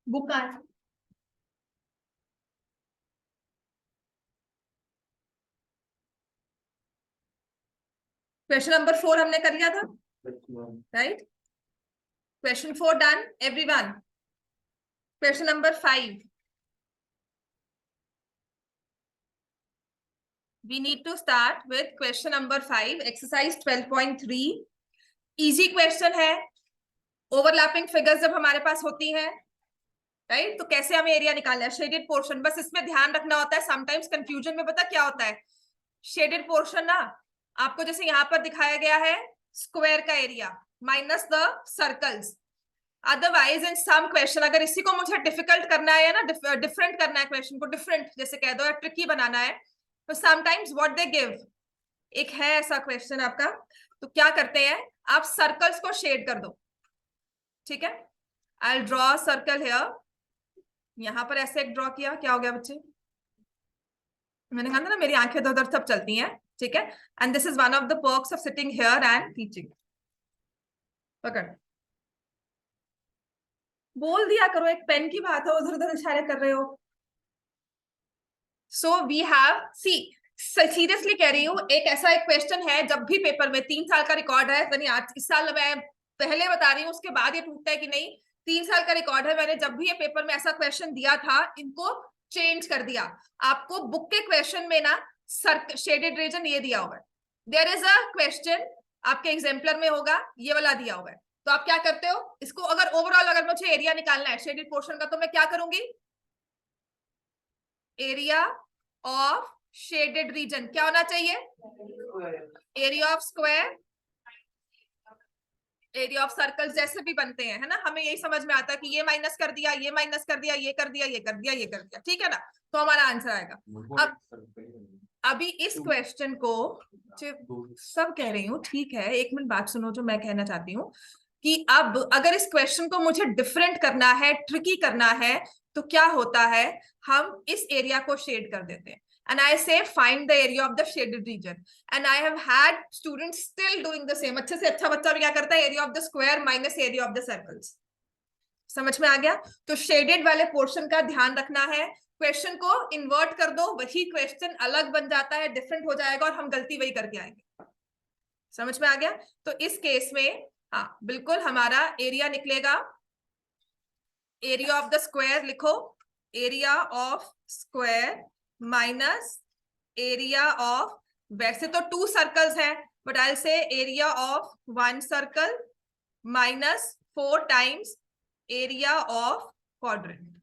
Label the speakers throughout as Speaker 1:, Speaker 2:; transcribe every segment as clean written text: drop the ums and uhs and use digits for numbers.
Speaker 1: Book कहाँ है? Question number 4 हमने कर लिया था, right? Question 4 done everyone. Question number 5, we need to start with question number 5, exercise 12.3। Easy question है। ओवरलैपिंग फिगर्स जब हमारे पास होती हैं, राइट, तो कैसे हमें एरिया निकालना है? शेडेड पोर्शन, बस इसमें ध्यान रखना होता है। समटाइम्स कंफ्यूजन में पता क्या होता है, शेडेड पोर्शन ना आपको जैसे यहां पर दिखाया गया है स्क्वायर का area minus the circles. Otherwise in some question अगर इसी को मुझे डिफिकल्ट करना है या ना डिफरेंट करना है, क्वेश्चन को डिफरेंट जैसे कह दो या ट्रिकी बनाना है, तो समटाइम्स व्हाट दे गिव, एक है ऐसा क्वेश्चन आपका, तो क्या करते हैं आप सर्कल्स को शेड कर दो। ठीक है, I will draw circle here. यहां पर ऐसे एक ड्रॉ किया, क्या हो गया बच्चे? मैंने कहा था ना मेरी आंखें उधर सब चलती हैं। ठीक है, and this is one of the perks of sitting here and teaching. पकड़, बोल दिया करो, एक पेन की बात है, उधर उधर इशारे कर रहे हो। So we have see, seriously कह रही हूँ, एक ऐसा एक क्वेश्चन है जब भी पेपर में 3 साल का रिकॉर्ड है, यानी आज इस साल मैं पहले बता रही हूँ, उसके बाद ये टूटता है कि नहीं, 3 साल का रिकॉर्ड है, मैंने जब भी ये पेपर में ऐसा क्वेश्चन दिया था इनको चेंज कर दिया। आपको बुक के क्वेश्चन में ना शेडेड रीजन ये दिया हुआ है, देयर इज अ क्वेश्चन आपके एग्जाम्पलर में होगा ये वाला दिया हुआ है, तो आप क्या करते हो इसको, अगर ओवरऑल अगर मुझे एरिया निकालना है शेडेड पोर्शन का, तो मैं क्या करूंगी, एरिया ऑफ शेडेड रीजन क्या होना चाहिए, area of square, area of circle जैसे भी बनते हैं, है ना, हमें यही समझ में आता है कि ये माइनस कर दिया, ये माइनस कर दिया, ये कर दिया, ये कर दिया, ये कर दिया, ठीक है ना, तो हमारा आंसर आएगा। अब अभी इस क्वेश्चन को सब कह रही हूँ, ठीक है, एक मिनट बात सुनो जो मैं कहना चाहती हूँ, कि अब अगर इस क्वेश्चन को मुझे डिफरेंट करना है, ट्रिकी करना है, तो क्या होता है, हम इस एरिया को शेड कर देते हैं, and I say find the area of the shaded region, and I have had students still doing the same। अच्छे से अच्छा बच्चा भी क्या करता है, area of the square minus area of the circles। समझ में आ गया? तो शेडेड वाले पोर्शन का ध्यान रखना है, क्वेश्चन को इन्वर्ट कर दो, वही क्वेश्चन अलग बन जाता है, डिफरेंट हो जाएगा और हम गलती वही करके आएंगे। समझ में आ गया? तो इस केस में हाँ बिल्कुल हमारा एरिया निकलेगा, एरिया ऑफ द स्क्वायर लिखो, area of square minus area of, वैसे तो 2 सर्कल्स हैं but I will say area of 1 circle minus 4 times area of quadrant.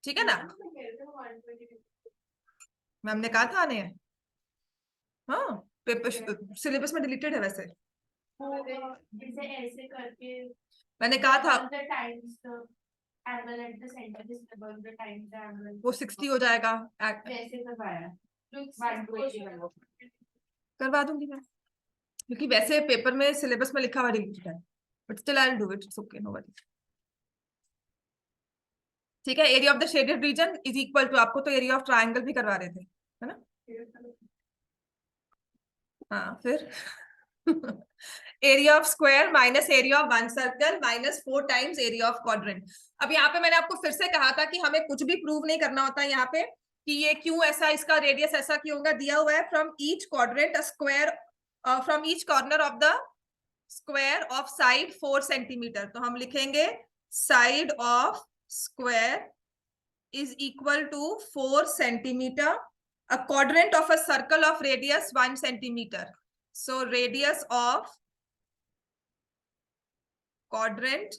Speaker 1: ठीक है ना, मैम ने कहा था आने हैं, हाँ पेपर सिलेबस में डिलीटेड है वैसे,
Speaker 2: ऐसे करके
Speaker 1: मैंने कहा था
Speaker 2: angle at the center is double the times the angle,
Speaker 1: वो 60 हो जाएगा,
Speaker 2: वैसे करवाया
Speaker 1: करवा दूंगी मैं, क्योंकि वैसे पेपर में सिलेबस में लिखा हुआ डिलीटेड है, but still I will do it, it's okay, no worry. ठीक है, area of the shaded region is equal to, आपको तो एरिया ऑफ ट्रायंगल भी करवा रहे थे, है ना, हाँ फिर area of square minus area of 1 circle minus 4 times area of quadrant. अब यहाँ पे मैंने आपको फिर से कहा था कि हमें कुछ भी प्रूव नहीं करना होता है यहाँ पे, कि ये क्यों ऐसा, इसका रेडियस ऐसा क्यों होगा, दिया हुआ है from each quadrant a square, from each corner of the square of side 4 centimetre, तो हम लिखेंगे side of square is equal to 4 centimeter, a quadrant of a circle of radius 1 centimeter, so radius of quadrant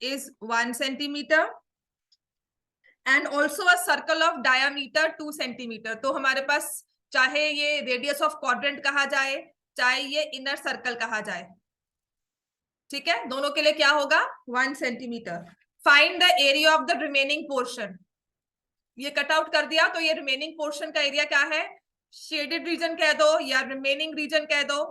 Speaker 1: is 1 centimeter and also a circle of diameter 2 centimeter। तो हमारे पास चाहे ये radius of quadrant कहा जाए, चाहे ये inner circle कहा जाए, ठीक है, दोनों के लिए क्या होगा 1 centimetre. Find the area of the remaining portion, ये कट आउट कर दिया, तो ये रिमेनिंग पोर्शन का एरिया क्या है, शेडेड रीजन कह दो या रिमेनिंग रीजन कह दो।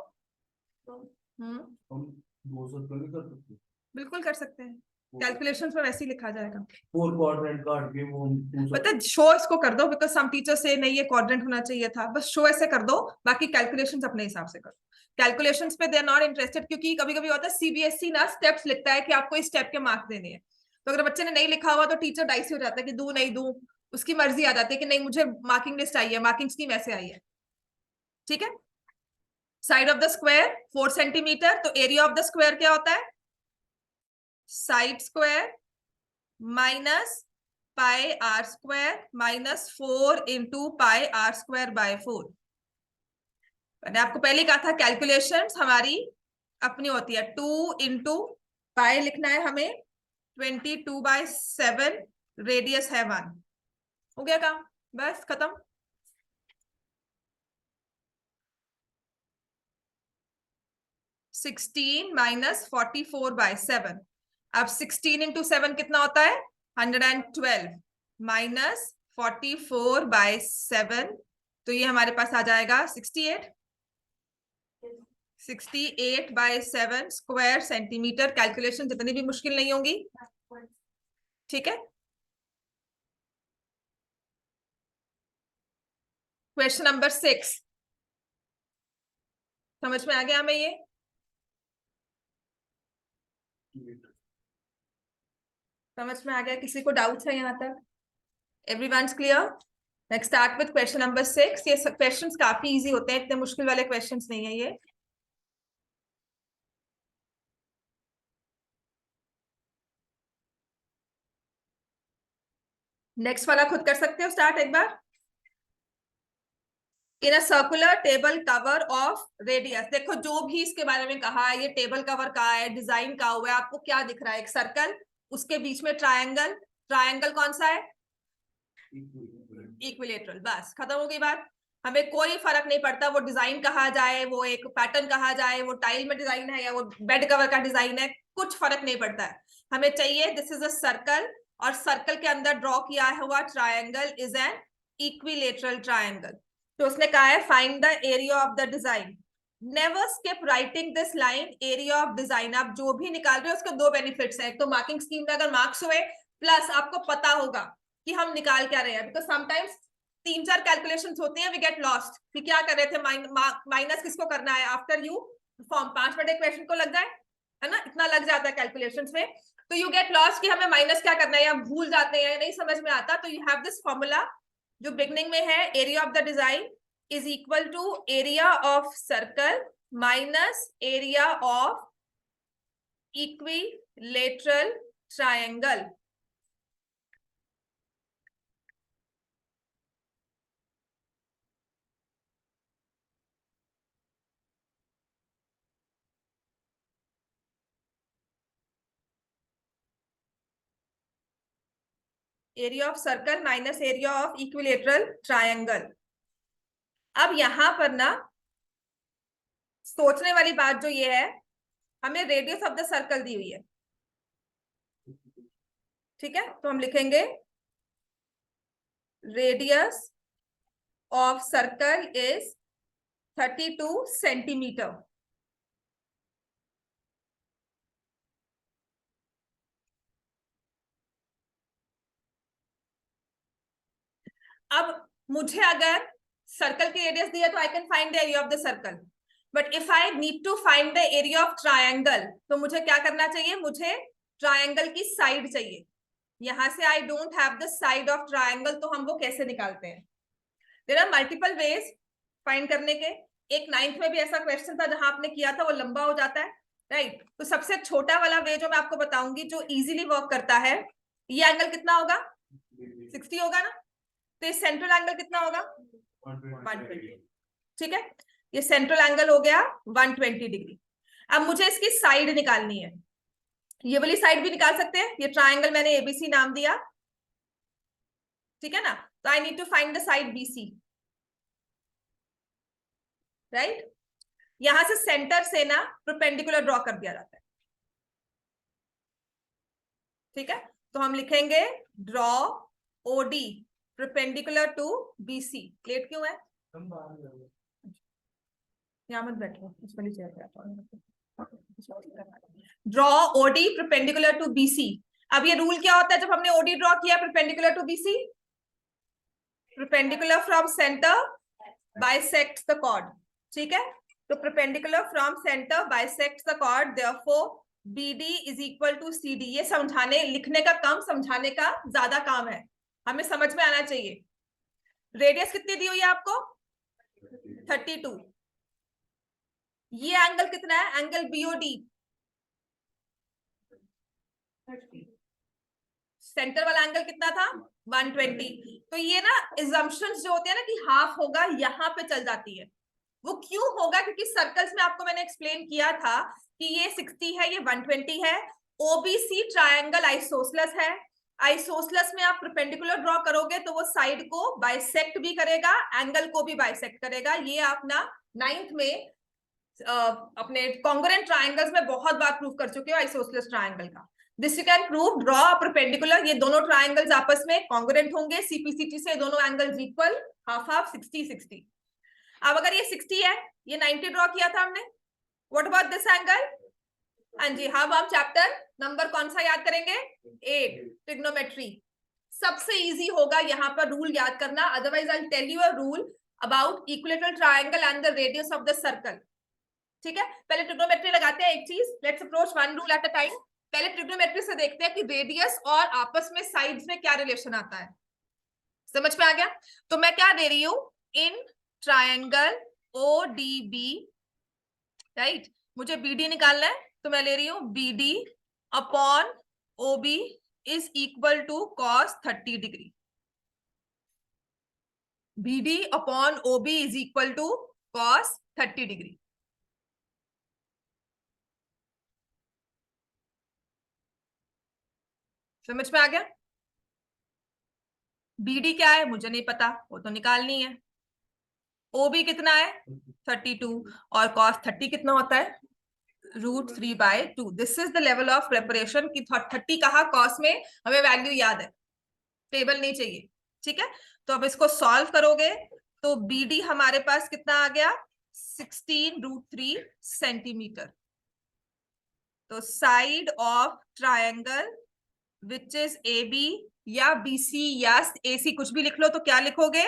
Speaker 1: बिल्कुल कर सकते हैं, कैलकुलेशंस में वैसे ही लिखा जाएगा,
Speaker 3: 4 क्वाड्रेंट काट के वो
Speaker 1: पता शो इसको कर दो, बिकॉज सम टीचर से नहीं ये क्वाड्रेंट होना चाहिए था, बस शो ऐसे कर दो, बाकी कैलकुलेशंस अपने हिसाब से करो। कैलकुलेशंस पे दे आर नॉट इंटरेस्टेड, क्योंकि कभी कभी होता है सीबीएसई ना स्टेप्स लिखता है कि आपको इस स्टेप के मार्क्स देने हैं, तो अगर बच्चे ने नहीं लिखा हुआ तो टीचर डाइस हो जाता है कि दूं नहीं दूं, उसकी मर्जी आ जाती है कि नहीं मुझे मार्किंग लिस्ट आई है, मार्किंग स्कीम ऐसे आई है। ठीक है, side of the square 4 centimetre, तो एरिया ऑफ द स्क्वायर क्या होता है, side square minus pi r square minus 4 into pi r square by 4। मैंने आपको पहले कहा था कैलकुलेशंस हमारी अपनी होती है, 2 इंटू पाई लिखना है हमें, 22/7, रेडियस है 1। हो गया काम, बस खत्म। (16 - 44/7). अब 16 इंटू 7 कितना होता है, 112 माइनस 44/7, तो ये हमारे पास आ जाएगा 68। 68/7 स्क्वायर सेंटीमीटर। कैलकुलेशन जितनी भी मुश्किल नहीं होंगी, ठीक है। क्वेश्चन नंबर 6 समझ में आ गया हमें ये? समझ में आ गया? किसी को डाउट्स है यहाँ तक? Everyone's clear? Next start with question number 6। ये क्वेश्चंस काफी इजी होते हैं, इतने मुश्किल वाले क्वेश्चंस नहीं है ये। नेक्स्ट वाला खुद कर सकते हो स्टार्ट एक बार। In a circular table cover of radius, देखो जो भी इसके बारे में कहा है, ये टेबल कवर कहा है, डिजाइन का हुआ है, आपको क्या दिख रहा है, एक सर्कल, उसके बीच में ट्रायंगल। ट्रायंगल कौन सा है, इक्विलेटरल। बस खत्म हो गई बात। हमें कोई फर्क नहीं पड़ता वो डिजाइन कहा जाए, वो एक पैटर्न कहा जाए, वो टाइल में डिजाइन है या वो बेड कवर का डिजाइन है, कुछ फर्क नहीं पड़ता है। हमें चाहिए दिस इज अ सर्कल, और सर्कल के अंदर ड्रॉ किया हुआ triangle is an equilateral triangle. तो उसने कहा है find the area of the design. Never skip writing this line, area of design. आप जो भी निकाल रहे हो उसके दो बेनिफिट्स है, एक तो मार्किंग स्कीम में अगर मार्क्स हुए, प्लस आपको पता होगा कि हम निकाल क्या रहे हैं। बिकॉज समटाइम्स 3-4 कैलकुलेशंस होते हैं, वी गेट लॉस्ट कि क्या कर रहे थे, माइनस किसको करना है after you form, 5 minute question को लग जाए, है ना, इतना लग जाता है कैलकुलेशंस में, तो यू गेट लॉस्ट कि हमें माइनस क्या करना है, या भूल जाते हैं, नहीं समझ में आता। तो यू हैव दिस फॉर्मूला जो बिगनिंग में है, area of the design is equal to area of circle minus area of equilateral triangle. Area of circle minus area of equilateral triangle. अब यहां पर ना सोचने वाली बात जो ये है, हमें रेडियस ऑफ द सर्कल दी हुई है, ठीक है, तो हम लिखेंगे radius of circle is 32 centimetre. अब मुझे अगर सर्कल की रेडियस दी है तो I can find the area of the circle, but if I need to find the area of triangle, तो मुझे क्या करना चाहिए, मुझे ट्रायंगल की साइड चाहिए। यहां से I don't have the side of triangle, तो हम वो कैसे निकालते हैं? There are multiple ways find करने के। एक 9th में भी ऐसा क्वेश्चन था जहां आपने किया था, वो लंबा हो जाता है, राइट। तो सबसे छोटा वाला वे जो मैं आपको बताऊंगी, जो इजीली वर्क करता है, ये एंगल कितना होगा, 60 होगा ना, तो ये सेंट्रल एंगल कितना होगा, 120, ठीक है। ये सेंट्रल एंगल हो गया 120 डिग्री। अब मुझे इसकी साइड निकालनी है, ये वाली साइड भी निकाल सकते हैं, ये ट्रायंगल मैंने एबीसी नाम दिया, ठीक है ना। तो I need to find the side BC, right. यहां से सेंटर से ना परपेंडिकुलर ड्रॉ कर दिया जाता है, ठीक है। तो हम लिखेंगे draw OD perpendicular to BC. Late क्यों है, यहाँ मत बैठो, इस वाली चेयर पे। Draw OD perpendicular to BC. अब ये रूल क्या होता है जब हमने ओडी ड्रॉ किया perpendicular to BC, perpendicular from centre bisects the chord, ठीक है। तो perpendicular from center bisects the chord, therefore BD is equal to CD. ये समझाने लिखने का कम, समझाने का ज्यादा काम है, हमें समझ में आना चाहिए। रेडियस कितनी दी हुई है आपको? 32। ये एंगल कितना है? एंगल BOD, सेंटर वाला एंगल कितना था? 120। तो ये ना assumptions जो होते हैं ना कि हाफ होगा, यहाँ पे चल जाती है। वो क्यों होगा? क्योंकि सर्कल्स में आपको मैंने एक्सप्लेन किया था कि ये 60 है, ये 120 है। ओबीसी ट्रायंगल आइसोसलस है। आइसोसलस में आप परपेंडिकुलर ड्रॉ करोगे तो वो साइड को बाइसेक्ट भी करेगा, एंगल को भी बाइसेक्ट करेगा। ये आप ना 9th में अपने कॉन्ग्रुएंट ट्रायंगल्स में बहुत बार प्रूव कर चुके हो आइसोसलस ट्रायंगल का। This you can prove, draw perpendicular, ये दोनों ट्रायंगल्स आपस में कॉन्ग्रुएंट होंगे, सीपीसीटी से दोनों एंगल्स इक्वल, हाफ हाफ, 60 60। अब अगर ये 60 है, ये 90 ड्रॉ किया था हमने, व्हाट अबाउट दिस एंगल? हाँ जी, हम चैप्टर नंबर कौन सा याद करेंगे? 8, ट्रिग्नोमेट्री। सबसे इजी होगा यहाँ पर रूल याद करना, otherwise I will tell you a rule about equilateral triangle and the radius of the circle. ठीक है, पहले ट्रिग्नोमेट्री लगाते हैं एक चीज, let's approach one rule at a time. पहले ट्रिग्नोमेट्री से देखते हैं कि रेडियस और आपस में साइड्स में क्या रिलेशन आता है। समझ में आ गया? तो मैं क्या दे रही हूं, इन ट्रायंगल ODB, राइट, मुझे BD निकालना है, तो मैं ले रही हूं BD upon OB is equal to cos 30 degree. BD upon OB is equal to cos 30 degree. समझ में आ गया? BD क्या है मुझे नहीं पता, वो तो निकालनी है। OB कितना है? 32, और cos 30 कितना होता है? √3/2। This is the level of preparation की 30 कहा, cos में हमें वैल्यू याद है, टेबल नहीं चाहिए। ठीक है, तो अब इसको सॉल्व करोगे तो BD हमारे पास कितना आ गया? 16√3 सेंटीमीटर। तो side of triangle which is AB या BC या AC, कुछ भी लिख लो, तो क्या लिखोगे?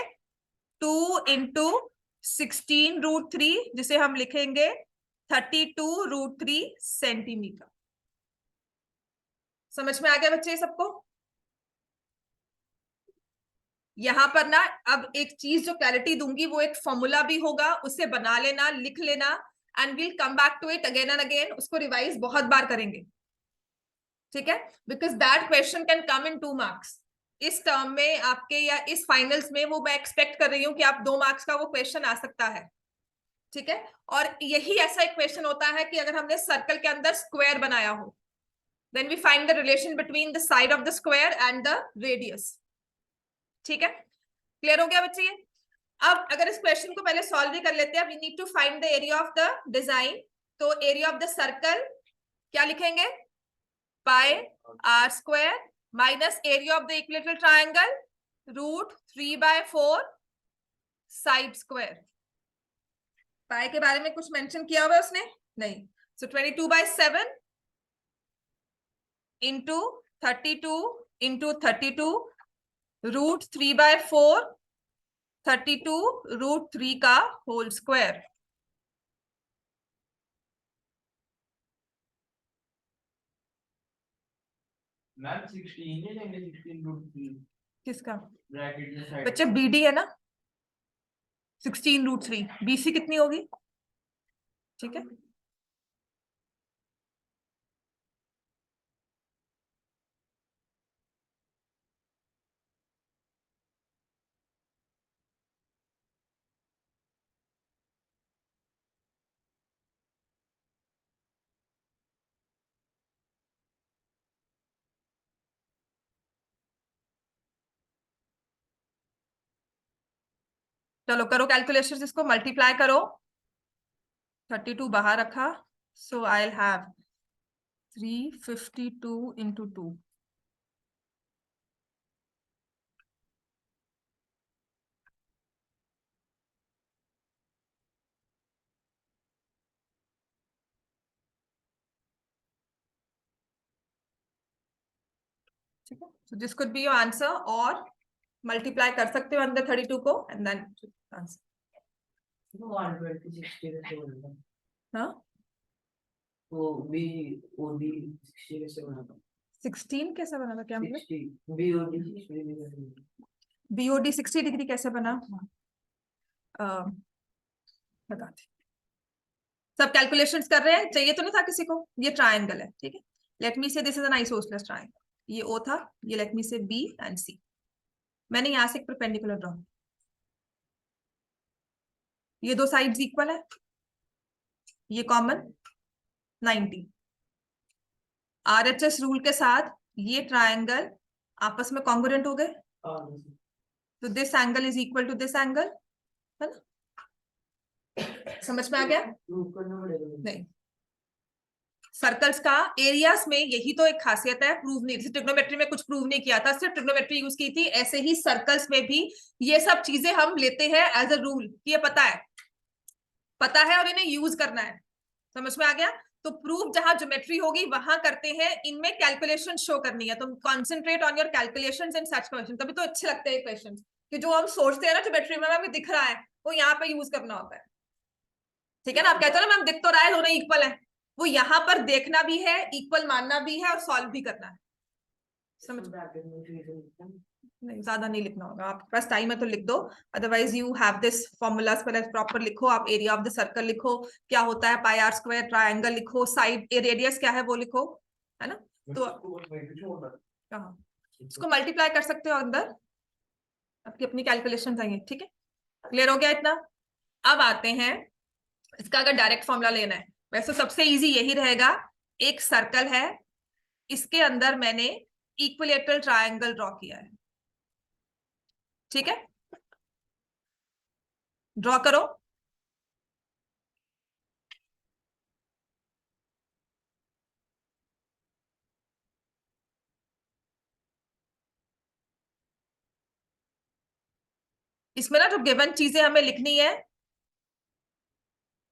Speaker 1: 2 इंटू 16√3, जिसे हम लिखेंगे 32√3 सेंटीमीटर। समझ में आ गया बच्चे सबको? यहां पर ना अब एक चीज जो क्लैरिटी दूंगी, वो एक फॉर्मूला भी होगा, उसे बना लेना, लिख लेना, and will come back to it again and again. उसको रिवाइज बहुत बार करेंगे, ठीक है, because that question can come in 2 marks. इस टर्म में आपके या इस फाइनल्स में वो मैं एक्सपेक्ट कर रही हूँ कि आप 2 मार्क्स का वो क्वेश्चन आ सकता है। ठीक है, और यही ऐसा एक क्वेश्चन होता है कि अगर हमने सर्कल के अंदर स्क्वायर बनाया हो, then we find the relation between the side of the square and the radius. ठीक है, क्लियर हो गया बच्चे? अब अगर इस क्वेश्चन को पहले सॉल्व भी कर लेते हैं, we need to find the area of the design. तो एरिया ऑफ द सर्कल क्या लिखेंगे? Pi r² minus area of the equilateral triangle √3/4 side square. Pi के बारे में कुछ मेंशन किया हुआ है उसने? नहीं। सो 22/7 इंटू 32 इंटू 32 √3/4, 32 √3 का होल स्क्वायर।
Speaker 3: मैम 16 है लेंगे 16√3
Speaker 1: किसका?
Speaker 3: ब्रैकेट में साइड
Speaker 1: बच्चे BD है ना, 16√3, BC कितनी होगी? ठीक है, चलो करो कैलकुलेशन, इसको मल्टीप्लाई करो। 32 बाहर रखा, सो आई विल हैव 352 इंटू 2। ठीक है, so this could be your answer, और मल्टीप्लाई कर सकते हो अंदर 32 को एंड देन आंसर।
Speaker 3: वो 120 60 कैसे बनेगा?
Speaker 1: हाँ
Speaker 3: वो बी ओडी 60 कैसे बनेगा?
Speaker 1: 16 कैसे बना था, क्या मतलब
Speaker 3: 60 बी ओडी 60 कैसे बनेगा?
Speaker 1: बीओडी 60 डिग्री कैसे बना, बताते। सब कैलकुलेशंस कर रहे हैं, चाहिए तो नहीं था किसी को। ये ट्रायंगल है, ठीक है। लेट मी से this is an isosceles triangle, ये ओ था, ये लेट मी से बी एंड सी। मैंने यहां से एक परपेंडिकुलर ड्रॉ, ये दो साइड्स इक्वल है, ये कॉमन 90। आरएचएस रूल के साथ ये ट्रायंगल आपस में कॉन्ग्रुएंट हो गए, तो this angle is equal to this angle, है ना। समझ में आ गया?
Speaker 3: प्रूव करना पड़ेगा।
Speaker 1: नहीं, सर्कल्स का एरियाज में यही तो एक खासियत है, प्रूव नहीं, जैसे ट्रिग्नोमेट्री में कुछ प्रूव नहीं किया था, सिर्फ ट्रिग्नोमेट्री यूज की थी, ऐसे ही सर्कल्स में भी ये सब चीजें हम लेते हैं एज अ रूल, ये पता है और इन्हें यूज करना है। समझ में आ गया? तो प्रूफ जहां ज्योमेट्री होगी वहां करते हैं, इनमें कैलकुलेशन शो करनी है, तो concentrate on your calculations in such question. तभी तो अच्छे लगते हैं क्वेश्चन, कि जो हम सोचते हैं ना ज्योमेट्री में हमें दिख रहा है, वो यहाँ पे यूज करना होता है, ठीक है ना। आप कहते हो ना मैम दिख तो रहा है दोनों इक्वल है, वो यहाँ पर देखना भी है, इक्वल मानना भी है और सॉल्व भी करना है। समझ नहीं, ज्यादा नहीं लिखना होगा, आपके पास टाइम है तो लिख दो, otherwise you have this formulas पहले प्रॉपर लिखो। आप एरिया ऑफ द सर्कल लिखो, क्या होता है पाई आर स्क्वायर, ट्रायंगल लिखो, साइड रेडियस क्या है वो लिखो, है ना। तो कहाँ इसको मल्टीप्लाई कर सकते हो अंदर, आपकी अपनी कैलकुलेशन आएंगे, ठीक है। क्लियर हो गया इतना? अब आते हैं, इसका अगर डायरेक्ट फॉर्मूला लेना है, वैसे सबसे इजी यही रहेगा। एक सर्कल है, इसके अंदर मैंने इक्विलेटरल ट्रायंगल ड्रॉ किया है, ठीक है। ड्रॉ करो। इसमें ना जो गिवन चीजें हमें लिखनी है,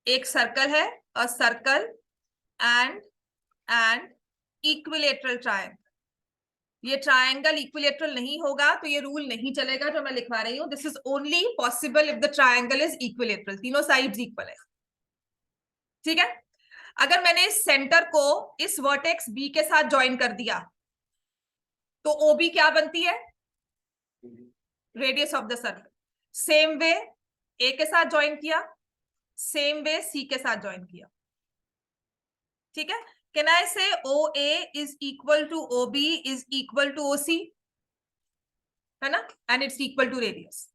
Speaker 1: एक सर्कल है, a circle and equilateral triangle. ये ट्रायंगल इक्विलेटरल नहीं होगा तो ये रूल नहीं चलेगा जो मैं लिखवा रही हूं। This is only possible if the triangle is equilateral, तीनों साइड्स इक्वल है, ठीक है। अगर मैंने इस सेंटर को इस वर्टेक्स बी के साथ ज्वाइन कर दिया तो ओबी क्या बनती है, radius of the circle. Same way A के साथ ज्वाइन किया, सेम वे सी के साथ ज्वाइन किया, ठीक है। Can I say O A is equal to O B is equal to O C, है ना, and it's equal to radius.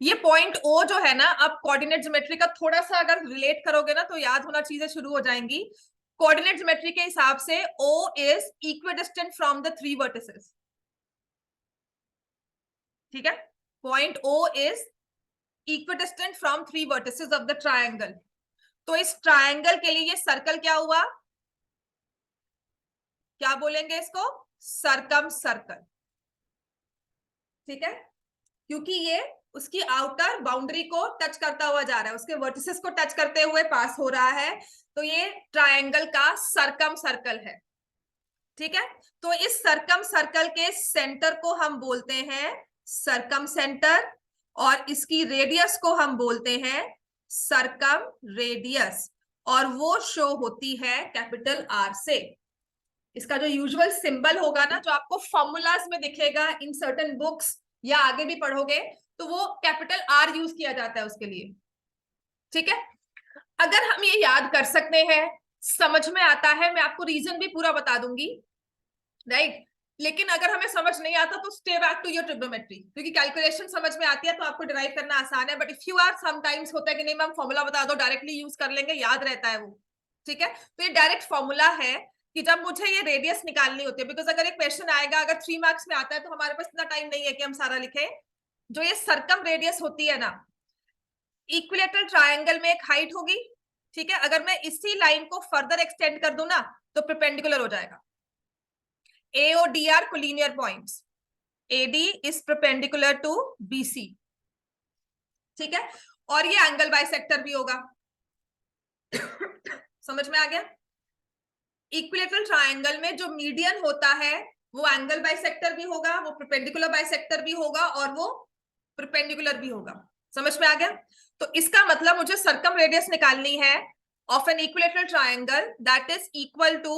Speaker 1: ये पॉइंट ओ जो है ना, अब कोऑर्डिनेट ज्योमेट्री का थोड़ा सा अगर रिलेट करोगे ना तो याद होना चीजें शुरू हो जाएंगी। कोऑर्डिनेट ज्योमेट्री के हिसाब से O is equidistant from the 3 vertices, ठीक है। Point O is equidistant from 3 vertices of the triangle. तो इस ट्रायंगल के लिए ये सर्कल क्या हुआ, क्या बोलेंगे इसको, सरकम सर्कल, ठीक है। क्योंकि ये उसकी आउटर बाउंड्री को टच करता हुआ जा रहा है, उसके वर्टिसेस को टच करते हुए पास हो रहा है, तो ये ट्रायंगल का सरकम सर्कल है, ठीक है। तो इस सरकम सर्कल के सेंटर को हम बोलते हैं सरकम सेंटर, और इसकी रेडियस को हम बोलते हैं सरकम रेडियस, और वो शो होती है कैपिटल आर से। इसका जो यूजुअल सिंबल होगा ना, जो आपको फॉर्मूलाज में दिखेगा इन सर्टेन बुक्स या आगे भी पढ़ोगे, तो वो कैपिटल आर यूज किया जाता है उसके लिए, ठीक है। अगर हम ये याद कर सकते हैं, समझ में आता है, मैं आपको रीजन भी पूरा बता दूंगी, राइट। लेकिन अगर हमें समझ नहीं आता तो stay back to your trigonometry, क्योंकि कैलकुलेशन समझ में आती है तो आपको डिराइव करना आसान है। But if you are sometimes होता है कि नहीं मैम फॉर्मूला बता दो, डायरेक्टली यूज कर लेंगे, याद रहता है वो, ठीक है। तो ये डायरेक्ट फॉर्मूला है कि जब मुझे ये रेडियस निकालनी होती है, बिकॉज अगर एक क्वेश्चन आएगा, अगर 3 मार्क्स में आता है, तो हमारे पास इतना टाइम नहीं है कि हम सारा लिखें। जो ये सरकम रेडियस होती है ना, इक्विलेटरल ट्रायंगल में एक हाइट होगी, ठीक है। अगर मैं इसी लाइन को फर्दर एक्सटेंड कर दूं ना तो परपेंडिकुलर हो जाएगा। ए और D are collinear points, AD is perpendicular to BC, ठीक है। और ये एंगल बाइसेक्टर भी होगा। समझ में आ गया? इक्विलेटरल ट्रायंगल में जो मीडियन होता है वो एंगल बाइसेक्टर भी होगा, वो परपेंडिकुलर बाइसेक्टर भी होगा, और वो परपेंडिकुलर भी होगा, समझ में आ गया? तो इसका मतलब मुझे सर्कम रेडियस निकालनी है of an equilateral triangle that is equal to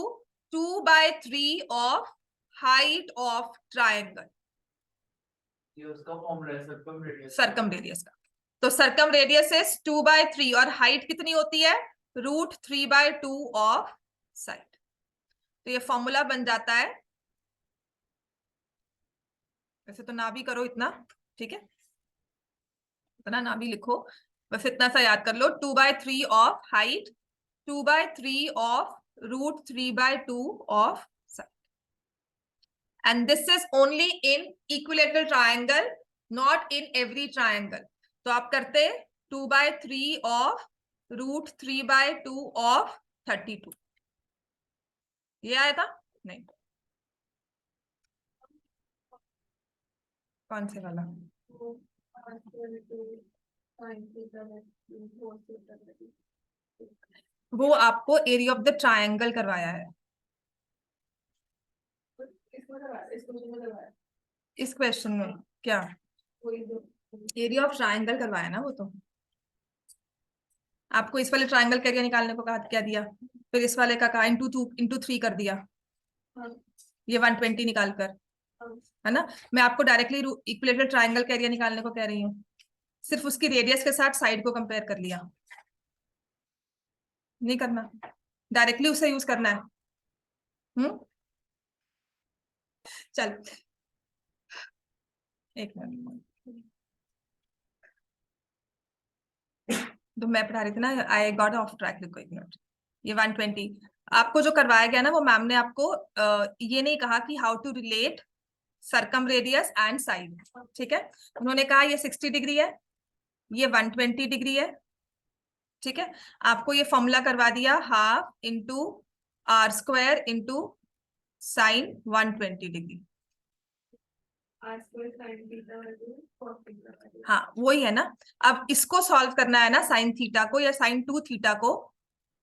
Speaker 1: 2/3 of height of triangle,
Speaker 3: ये उसका फॉर्मूला है सर्कम रेडियस।
Speaker 1: सर्कम रेडियस का। तो सर्कम रेडियस इज 2/3 और हाइट कितनी होती है? √3/2 ऑफ साइड। तो ये फॉर्मूला बन जाता है, वैसे तो ना भी करो इतना, ठीक है, इतना ना भी लिखो, बस इतना सा याद कर लो, 2/3 of height, 2/3 of √3/2 of side, and this is only in equilateral triangle, not in every triangle. तो आप करते 2/3 ऑफ √3/2 ऑफ 32, ये आया था? नहीं, कौन से वाला? वो आपको एरिया ऑफ द ट्रायंगल करवाया है इस क्वेश्चन में। क्या एरिया ऑफ ट्रायंगल करवाया ना वो? तो आपको इस वाले ट्रायंगल का एरिया निकालने को कहा, क्या दिया, फिर इस वाले का कहा इंटू 3 कर दिया, ये 120 निकाल कर, है ना। मैं आपको डायरेक्टली इक्विलेटरल ट्रायंगल का एरिया निकालने को कह रही हूँ, सिर्फ उसकी रेडियस के साथ साइड को कंपेयर कर लिया, नहीं करना, डायरेक्टली उसे यूज करना है। चल एक मिनट, तो मैं पढ़ा रही थी ना, आई गॉट ऑफ ट्रैक, रुको एक मिनट। ये 120 आपको जो करवाया गया ना, वो मैम ने आपको ये नहीं कहा कि how to relate circumradius and side, ठीक है। उन्होंने कहा ये 60 डिग्री है, ये 120 डिग्री है, ठीक है। आपको ये फॉर्मूला करवा दिया, half into r² into sine 120 degree. हाँ वही है ना। अब इसको सॉल्व करना है ना, साइन थीटा को या साइन 2 थीटा को,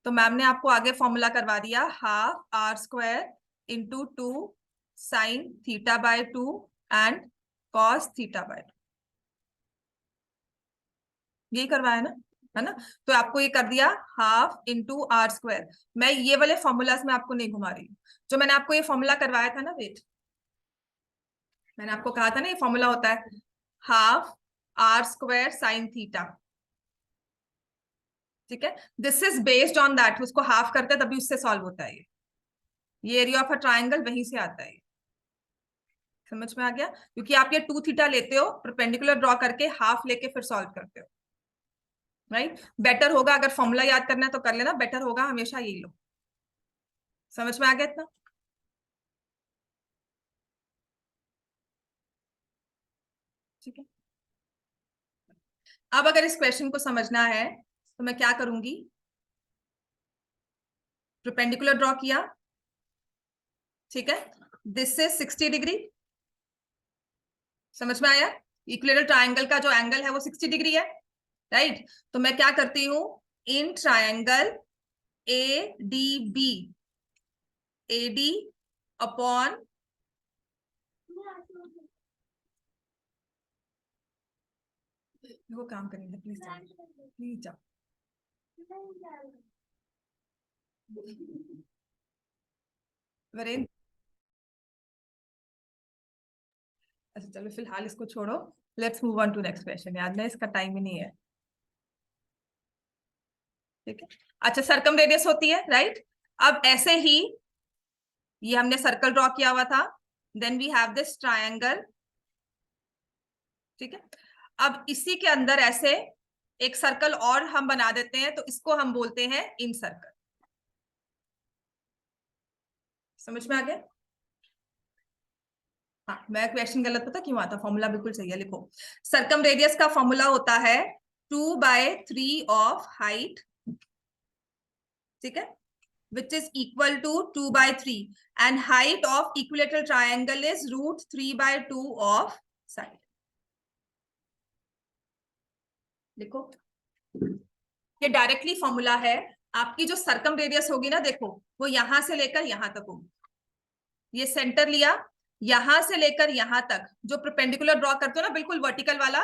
Speaker 1: तो मैम ने आपको आगे फॉर्मूला करवा दिया, half r² into 2 sine θ/2 and cos θ/2, यही करवाया ना, है ना। तो आपको ये कर दिया हाफ इंटू r²। मैं ये वाले फॉर्मूलाज में आपको नहीं घुमा रही हूँ, जो मैंने आपको ये फॉर्मूला करवाया था ना, वेट, मैंने आपको कहा था ना ये फॉर्मूला होता है हाफ r² साइन थीटा, ठीक है। This is based on that, उसको हाफ करते हैं तभी उससे सॉल्व होता है ये एरिया ऑफ अ ट्राइंगल वहीं से आता है, समझ में आ गया? क्योंकि आप ये 2 थीटा लेते हो, परपेंडिकुलर ड्रॉ करके हाफ लेके फिर सॉल्व करते हो, राइट। बेटर होगा अगर फॉर्मूला याद करना है तो कर लेना, बेटर होगा हमेशा यही लो। समझ में आ गया इतना? ठीक है। अब अगर इस क्वेश्चन को समझना है तो मैं क्या करूंगी, परपेंडिकुलर ड्रॉ किया, ठीक है, दिस इज 60 डिग्री, समझ में आया? इक्विलेटरल ट्रायंगल का जो एंगल है वो 60 डिग्री है, राइट। तो मैं क्या करती हूं, in triangle ADB, AD upon वो काम करेंगे, प्लीज जाओ, प्लीज जाओ। वीरेंद्र, अच्छा चलो फिलहाल इसको छोड़ो, let's move on to next question, याद नहीं इसका टाइम ही नहीं है, ठीक है। अच्छा सर्कम रेडियस होती है, राइट। अब ऐसे ही ये हमने सर्कल ड्रॉ किया हुआ था, then we have this triangle, ठीक है। अब इसी के अंदर ऐसे एक सर्कल और हम बना देते हैं, तो इसको हम बोलते हैं इन सर्कल, समझ में आ गया? हाँ, मैं क्वेश्चन गलत पता क्यों आता, फॉर्मूला बिल्कुल सही है, लिखो। सर्कम रेडियस का फॉर्मूला होता है 2/3 ऑफ हाइट, ठीक है, which is equal to 2/3, and height of equilateral triangle is √3/2 of side, देखो ये डायरेक्टली फॉर्मूला है। आपकी जो सर्कम रेडियस होगी ना, देखो वो यहां से लेकर यहां तक होगी, ये सेंटर लिया, यहां से लेकर यहां तक जो परपेंडिकुलर ड्रॉ करते हो ना, बिल्कुल वर्टिकल वाला,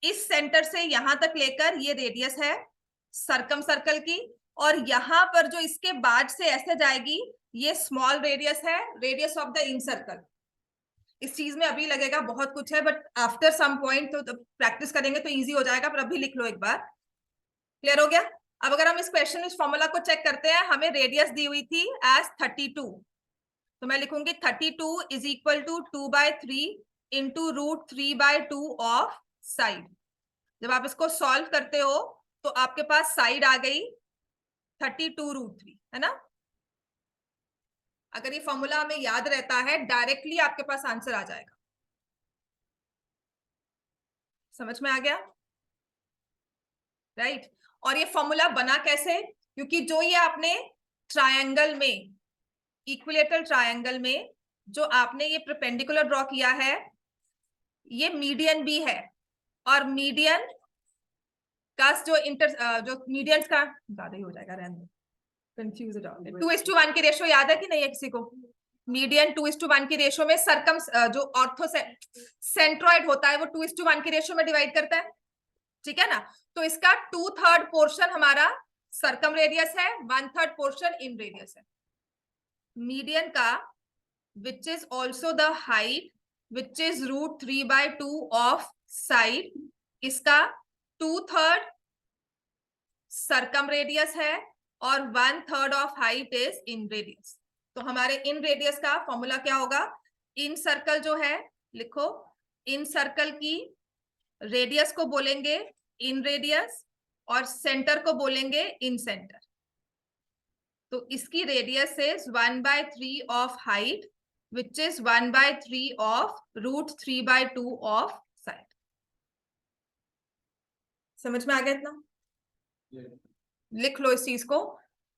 Speaker 1: इस सेंटर से यहां तक लेकर ये रेडियस है सरकम सर्कल की, और यहां पर जो इसके बाद से ऐसे जाएगी ये स्मॉल रेडियस है, radius of the in circle. इस चीज में अभी लगेगा बहुत कुछ है, बट आफ्टर सम पॉइंट तो प्रैक्टिस करेंगे तो इजी हो जाएगा, पर अभी लिख लो एक बार। क्लियर हो गया? अब अगर हम इस क्वेश्चन इस फॉर्मूला को चेक करते हैं, हमें रेडियस दी हुई थी एज 32, तो मैं लिखूंगी 32 is equal to 2/3 into √3/2 of side. जब आप इसको सॉल्व करते हो तो आपके पास साइड आ गई 32√3, है ना? अगर ये फॉर्मूला हमें याद रहता है डायरेक्टली आपके पास आंसर आ जाएगा। समझ में आ गया? राइट। और ये फॉर्मूला बना कैसे? क्योंकि जो ये आपने ट्रायंगल में, इक्विलेटरल ट्रायंगल में जो आपने ये परपेंडिकुलर ड्रॉ किया है, ये मीडियन भी है, और मीडियन का जो मीडियन का ज्यादा ही हो जाएगा, रहने कंफ्यूज हो जाओगे। 2:1 की रेशो याद है कि नहीं है किसी को? मीडियन 2:1 की रेशो में सरकम जो ऑर्थो सेंट्रॉइड होता है वो 2:1 की रेशो में डिवाइड करता है, ठीक है ना? तो इसका 2/3 पोर्शन हमारा सरकम रेडियस है, 1/3 पोर्शन इन रेडियस है। मीडियन का which is also the height which is √3/2 of side, इसका 2/3 सरकम रेडियस है और 1/3 of height is in radius. तो हमारे इन रेडियस का फॉर्मूला क्या होगा? इन सर्कल जो है, लिखो, इन सर्कल की रेडियस को बोलेंगे इन रेडियस और सेंटर को बोलेंगे इन सेंटर। तो इसकी radius is 1/3 of height which is 1/3 of √3/2 of side. समझ में आ गया इतना? लिख लो इस चीज को,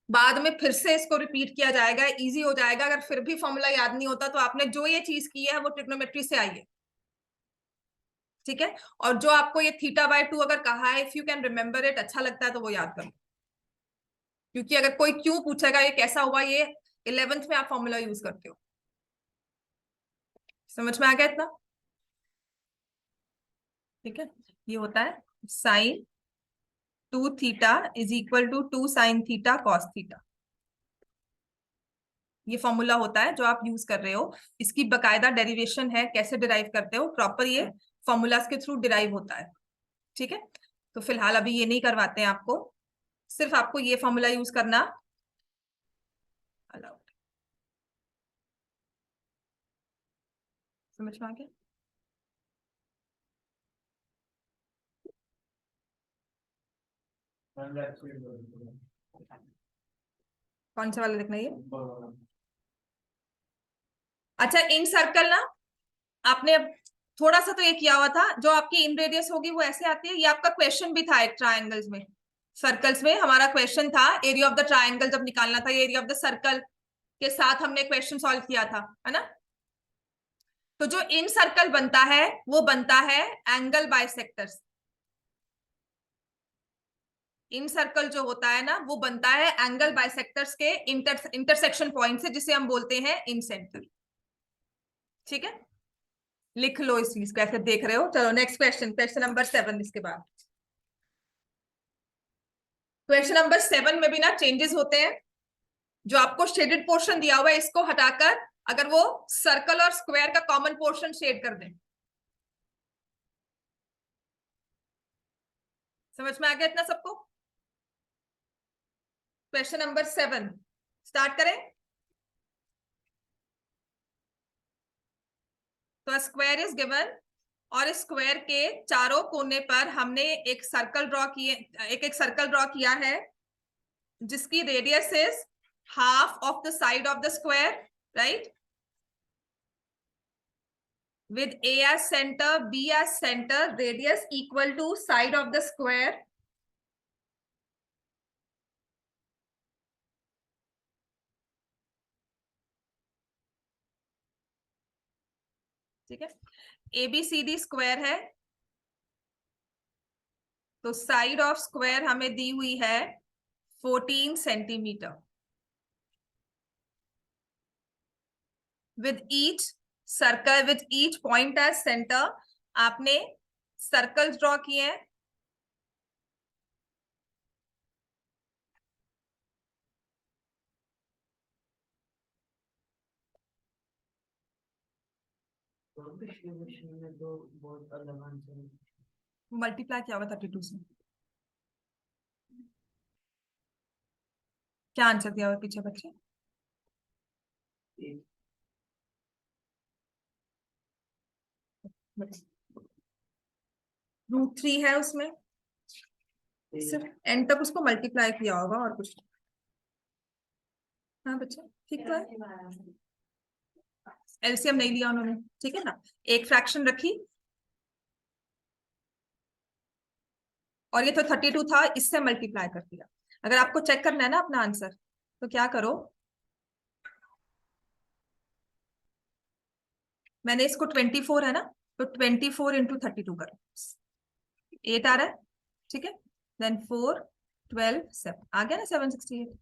Speaker 1: बाद में फिर से इसको रिपीट किया जाएगा, इजी हो जाएगा। अगर फिर भी फॉर्मूला याद नहीं होता तो आपने जो ये चीज की है वो ट्रिग्नोमेट्री से आई है, ठीक है? और जो आपको ये θ/2 अगर कहा है, if you can remember it, अच्छा लगता है तो वो याद करो, क्योंकि अगर कोई क्यों पूछेगा ये कैसा हुआ, ये 11th में आप फॉर्मूला यूज करते हो। समझ में आ गया इतना? ठीक है, ये होता है sin 2θ is equal to 2 sin θ cos θ। ये फॉर्मूला होता है जो आप यूज कर रहे हो, इसकी बकायदा डेरिवेशन है, कैसे डिराइव करते हो प्रॉपर, ये फॉर्मूलाज के थ्रू डिराइव होता है, ठीक है? तो फिलहाल अभी ये नहीं करवाते हैं आपको, सिर्फ आपको ये फॉर्मूला यूज करना अलाउड। समझ में आ गया? कौन सा वाला लिखना है ये? अच्छा, इन सर्कल ना आपने थोड़ा सा तो ये किया हुआ था, जो आपकी इन रेडियस होगी वो ऐसे आती है। ये आपका क्वेश्चन भी था एक ट्रायंगल्स में, सर्कल्स में हमारा क्वेश्चन था एरिया ऑफ द ट्रायंगल जब निकालना था, एरिया ऑफ द सर्कल के साथ हमने क्वेश्चन सॉल्व किया था, है ना? तो जो इन सर्कल बनता है वो बनता है एंगल बाइसेक्टर्स। इन सर्कल जो होता है ना वो बनता है एंगल बाइसेक्टर्स के इंटरसेक्शन पॉइंट से, जिसे हम बोलते हैं इन सेंटर, ठीक है? लिख लो इस चीज को, ऐसे देख रहे हो। चलो नेक्स्ट क्वेश्चन, क्वेश्चन नंबर 7। इसके बाद क्वेश्चन नंबर 7 में भी ना चेंजेस होते हैं। जो आपको शेडेड पोर्शन दिया हुआ है इसको हटाकर अगर वो सर्कल और स्क्वायर का कॉमन पोर्शन शेड कर दें। समझ में आ गया इतना सबको? क्वेश्चन नंबर 7 स्टार्ट करें। तो स्क्वायर इज गिवन, और स्क्वायर के चारों कोने पर हमने एक सर्कल ड्रॉ किए, एक सर्कल ड्रॉ किया है जिसकी radius is half of the side of the square, right? with A as center, B as center, radius equal to side of the square. ठीक है, ABCD स्क्वायर है, तो साइड ऑफ स्क्वायर हमें दी हुई है 14 centimetre. with each circle with each point as center, आपने circles draw किए हैं।
Speaker 3: पिछले क्वेश्चन में तो बहुत अलग आंसर
Speaker 1: मल्टीप्लाई किया होगा 32 से। क्या आंसर दिया हुआ है पीछे बच्चे?
Speaker 3: है।
Speaker 1: √3 है उसमें, सिर्फ एंड तक उसको मल्टीप्लाई किया होगा और कुछ नहीं। हाँ बच्चे ठीक तो है, एलसीएम नहीं लिया उन्होंने, ठीक है ना। एक फ्रैक्शन रखी और ये तो 32 था, इससे मल्टीप्लाई कर दिया। अगर आपको चेक करना है ना अपना आंसर, तो क्या करो, मैंने इसको 24 है ना, तो 24 इंटू 32 करो, 8 आ रहा है, ठीक है। देन 4 12 7 आ गया ना 768।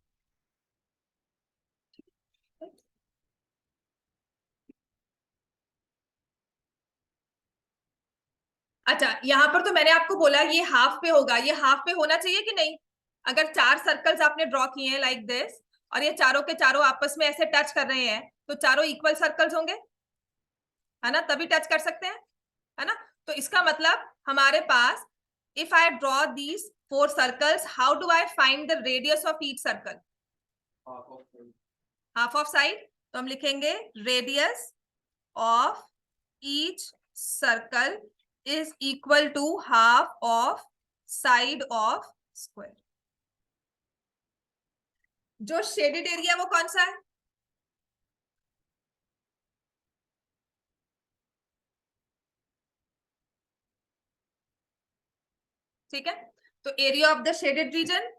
Speaker 1: अच्छा यहाँ पर तो मैंने आपको बोला ये हाफ पे होगा, ये हाफ पे होना चाहिए कि नहीं? अगर 4 सर्कल्स आपने ड्रॉ किए हैं लाइक दिस, और ये चारों के चारों आपस में ऐसे टच कर रहे हैं, तो चारों इक्वल सर्कल्स होंगे, है ना, तभी टच कर सकते हैं, है ना। तो इसका मतलब हमारे पास, if I draw these 4 circles, how do I find the radius of each circle? Half of side, तो हम लिखेंगे radius of each circle is equal to half of side of square। जो शेडेड एरिया वो कौन सा है? ठीक है, तो area of the shaded region,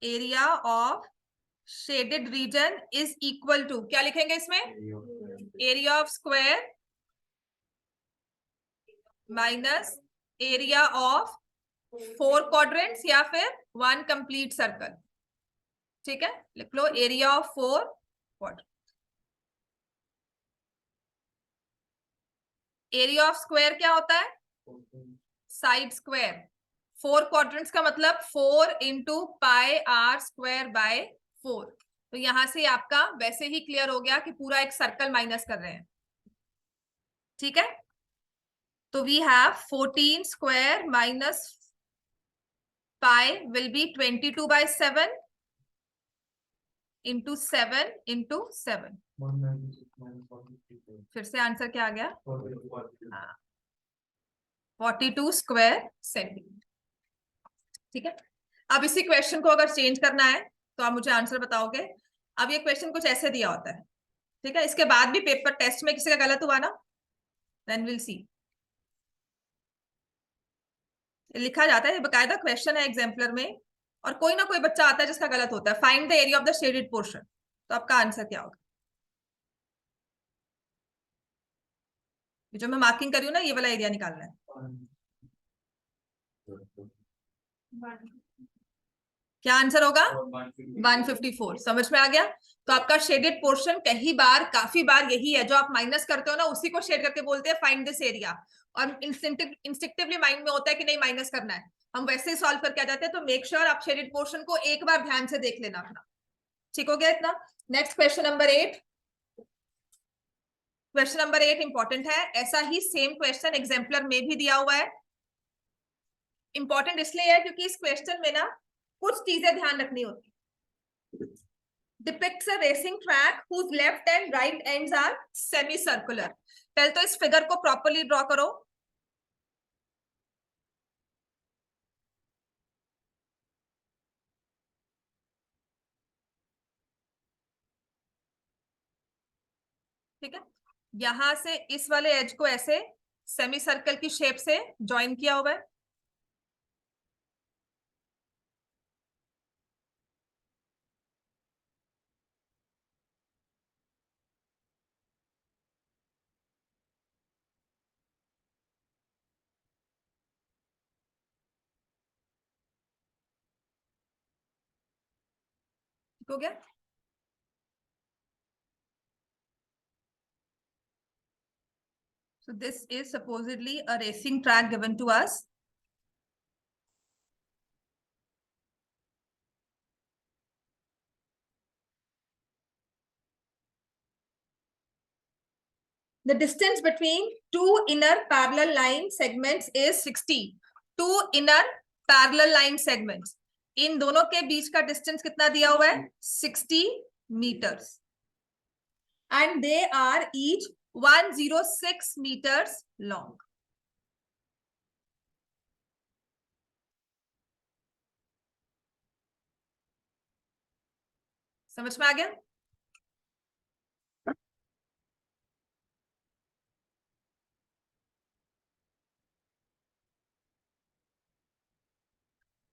Speaker 1: area of shaded region is equal to, क्या लिखेंगे इसमें? Area of square minus area of 4 quadrants या फिर 1 कंप्लीट सर्कल। ठीक है, लिख लो area of 4 quadrant. Area of square क्या होता है? Side square. 4 क्वाड्रेंट्स का मतलब 4 into pi r square by 4। तो यहां से आपका वैसे ही क्लियर हो गया कि पूरा एक सर्कल माइनस कर रहे हैं। ठीक है, तो we have 14 square minus pi will be 22/7 into 7 into 7। फिर से आंसर क्या आ गया? हाँ, 42 स्क्वायर सेंटीमीटर। ठीक है, अब इसी क्वेश्चन को अगर चेंज करना है तो आप मुझे आंसर बताओगे। अब ये क्वेश्चन कुछ ऐसे दिया होता है, ठीक है, इसके बाद भी पेपर टेस्ट में किसी का गलत हुआ ना, देन विल सी। लिखा जाता है, ये बकायदा क्वेश्चन है एग्जाम्पलर में, और कोई ना कोई बच्चा आता है जिसका गलत होता है। Find the area of the shaded portion, तो आपका आंसर क्या होगा? ये जो मैं मार्किंग कर रही हूँ ना, ये वाला एरिया निकालना है। क्या आंसर होगा? 154। समझ में आ गया? तो आपका शेडेड पोर्शन कई बार, काफी बार यही है, जो आप माइनस करते हो ना उसी को शेड करके बोलते हैं फाइंड दिस एरिया, और इंस्टिंक्टिवली माइंड में होता है कि नहीं माइनस करना है, हम वैसे ही सॉल्व करके आ जाते हैं। तो मेक श्योर आप शेडेड पोर्शन को एक बार ध्यान से देख लेना अपना। ठीक हो गया इतना? Next question number 8। Question number 8 important है, ऐसा ही सेम क्वेश्चन एग्जाम्पलर में भी दिया हुआ है। इंपॉर्टेंट इसलिए है क्योंकि इस क्वेश्चन में ना कुछ चीजें ध्यान रखनी होती। depicts a racing track whose left and right ends are semicircular। पहले तो इस फिगर को प्रॉपर्ली ड्रॉ करो। ठीक है, यहां से इस वाले एज को ऐसे सेमी सर्कल की शेप से ज्वाइन किया हुआ है। ठीक हो गया? So this is supposedly a racing track given to us. The distance between two inner parallel line segments is 60. Two inner parallel line segments. इन दोनों के बीच का डिस्टेंस कितना दिया हुआ है? 60 meters. And they are each 106 meters long. समझ में आ गया?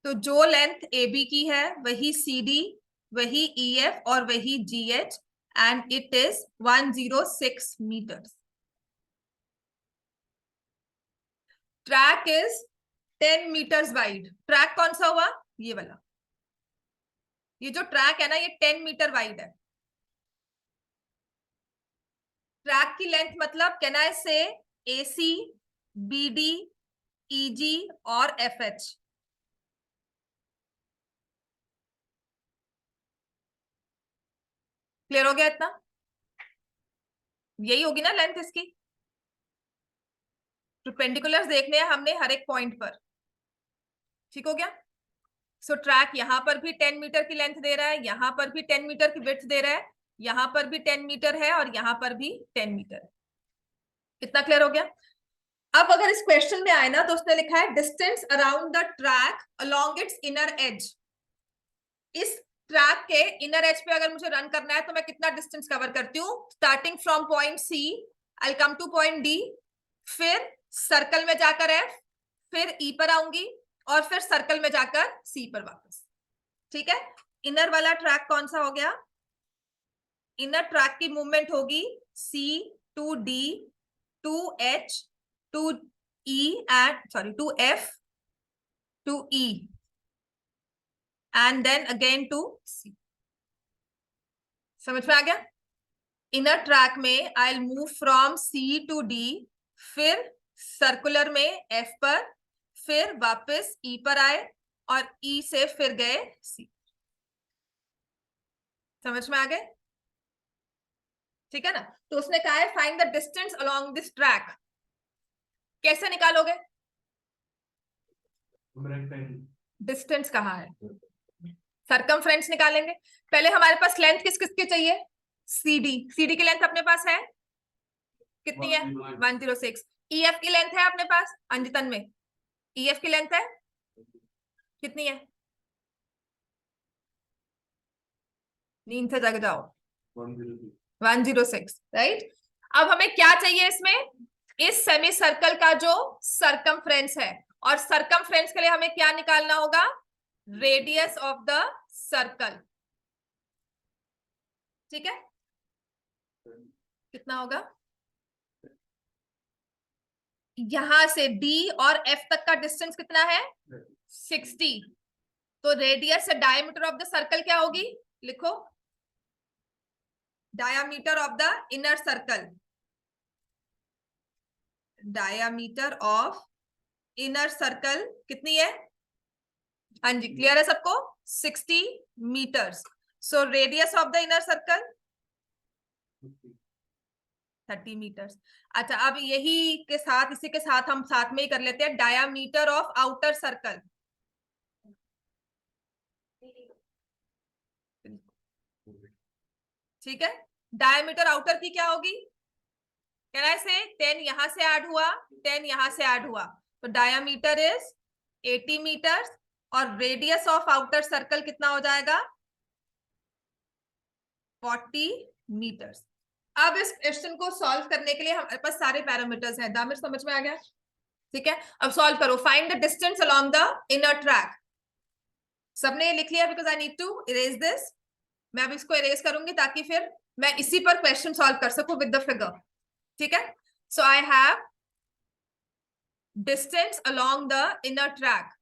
Speaker 1: तो जो लेंथ AB की है वही CD, वही EF और वही GH, and it is 106 meters. Track is 10 meters wide. Track कौन सा हुआ? ये वाला. ये जो ट्रैक है ना, ये 10 मीटर वाइड है. ट्रैक की लेंथ मतलब कैन आई से AC, BD, EG और FH. क्लियर हो गया इतना? यही होगी ना लेंथ इसकी. परपेंडिकुलर्स देखने हैं हमने हर एक पॉइंट पर. ठीक हो गया? सो ट्रैक यहां पर भी 10 मीटर की लेंथ दे रहा है, यहां पर भी 10 मीटर की विड्थ दे रहा है, यहां पर भी 10 मीटर है और यहां पर भी 10 मीटर है. कितना क्लियर हो गया? अब अगर इस क्वेश्चन में आए ना तो उसने लिखा है distance around the track along it's inner as. इस ट्रैक के इनर एज पे अगर मुझे रन करना है तो मैं कितना डिस्टेंस कवर करती हूँ? Starting from point C, I come two point D, फिर सर्कल में जाकर F, फिर E पर आऊंगी और फिर सर्कल में जाकर C पर वापस. ठीक है? इनर वाला ट्रैक कौन सा हो गया? इनर ट्रैक की मूवमेंट होगी C to D to H to E and sorry to F to E and then again to C. समझ में आ गया? इनर ट्रैक में I will move from C to D, फिर सर्कुलर में F पर, फिर वापस E पर आए और E से फिर गए C. समझ में आ गए? ठीक है ना? तो उसने कहा है find the distance along this track. कैसे निकालोगे? डिस्टेंस कहाँ है? सरकमफ्रेंस निकालेंगे. पहले हमारे पास लेंथ किस किसके चाहिए? CD की लेंथ अपने पास है कितनी है? 106. EF की लेंथ है अपने पास अंजतन में? EF की लेंथ है कितनी है? नींद से जग जाओ. 106, राइट? अब हमें क्या चाहिए इसमें? इस सेमी सर्कल का जो सरकमफ्रेंस है, और सरकमफ्रेंस के लिए हमें क्या निकालना होगा? Radius of the circle. ठीक है? कितना होगा? यहां से D और F तक का डिस्टेंस कितना है? 60. तो रेडियस से डायमीटर ऑफ द सर्कल क्या होगी? लिखो. Diameter of the inner circle. Diameter of inner circle कितनी है? हाँ जी, क्लियर है सबको? 60 metres. So radius of the inner circle 30 metres. अच्छा, अब यही के साथ, इसी के साथ हम साथ में ही कर लेते हैं डायमीटर ऑफ आउटर सर्कल. ठीक है? डायमीटर आउटर की क्या होगी? कैन आई से 10 यहां से ऐड हुआ, 10 यहां से ऐड हुआ, तो डायमीटर इज 80 मीटर्स और रेडियस ऑफ आउटर सर्कल कितना हो जाएगा? 40 मीटर्स. अब इस क्वेश्चन को सॉल्व करने के लिए हमारे पास सारे पैरामीटर्स हैं. दामिर समझ में आ गया? ठीक है, अब सॉल्व करो. Find the distance along the inner track. सबने ये लिख लिया? Because I need to erase this. मैं अब इसको इरेज करूंगी ताकि फिर मैं इसी पर क्वेश्चन सॉल्व कर सकूं विद द फिगर. ठीक है? So I have distance along the inner track.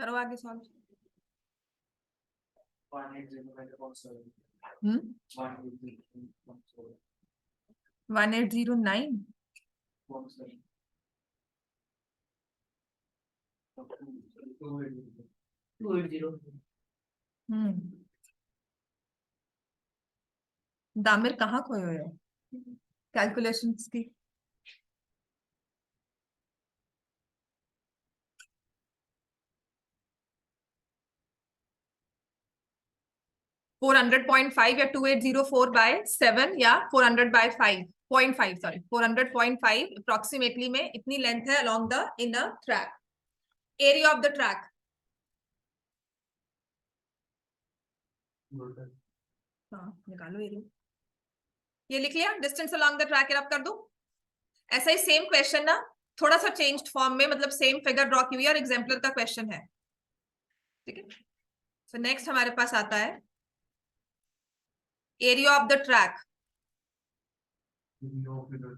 Speaker 1: करो आगे सॉल्व। 1809। दामिर कहाँ खोए हुए हो कैलकुलेशंस की? फोर 400.5 या 2804/7 या 400/5.5 सॉरी 400.5 अप्रोक्सीमेटली में इतनी लेंथ है along the inner track. Area of the track हाँ निकालो एरिया। ये लिख लिया डिस्टेंस अलोंग द ट्रैक रब कर दो। ऐसा ही सेम क्वेश्चन ना थोड़ा सा चेंज्ड फॉर्म में मतलब सेम फिगर ड्रॉ की हुई है और एग्जाम्पलर का क्वेश्चन है। ठीक है सो नेक्स्ट हमारे पास आता है area of the track. Area of inner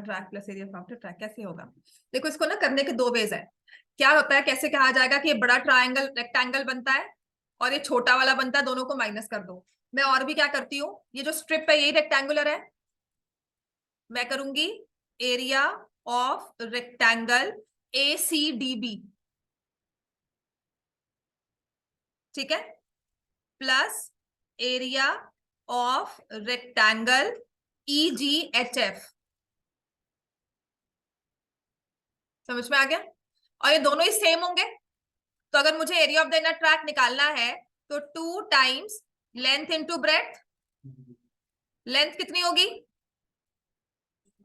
Speaker 1: track plus area of outer track कैसे होगा? देखो इसको ना करने के दो वेज है। क्या होता है कैसे कहा जाएगा कि ये बड़ा ट्रायंगल रेक्टेंगल बनता है और ये छोटा वाला बनता है, दोनों को माइनस कर दो। मैं और भी क्या करती हूँ, ये जो स्ट्रिप है यही रेक्टेंगुलर है, मैं करूंगी एरिया ऑफ रेक्टेंगल ACDB, ठीक है, plus area of rectangle EGHF। समझ में आ गया? और ये दोनों ही सेम होंगे, तो अगर मुझे area of the inner track निकालना है तो 2 times length into breadth. Length कितनी होगी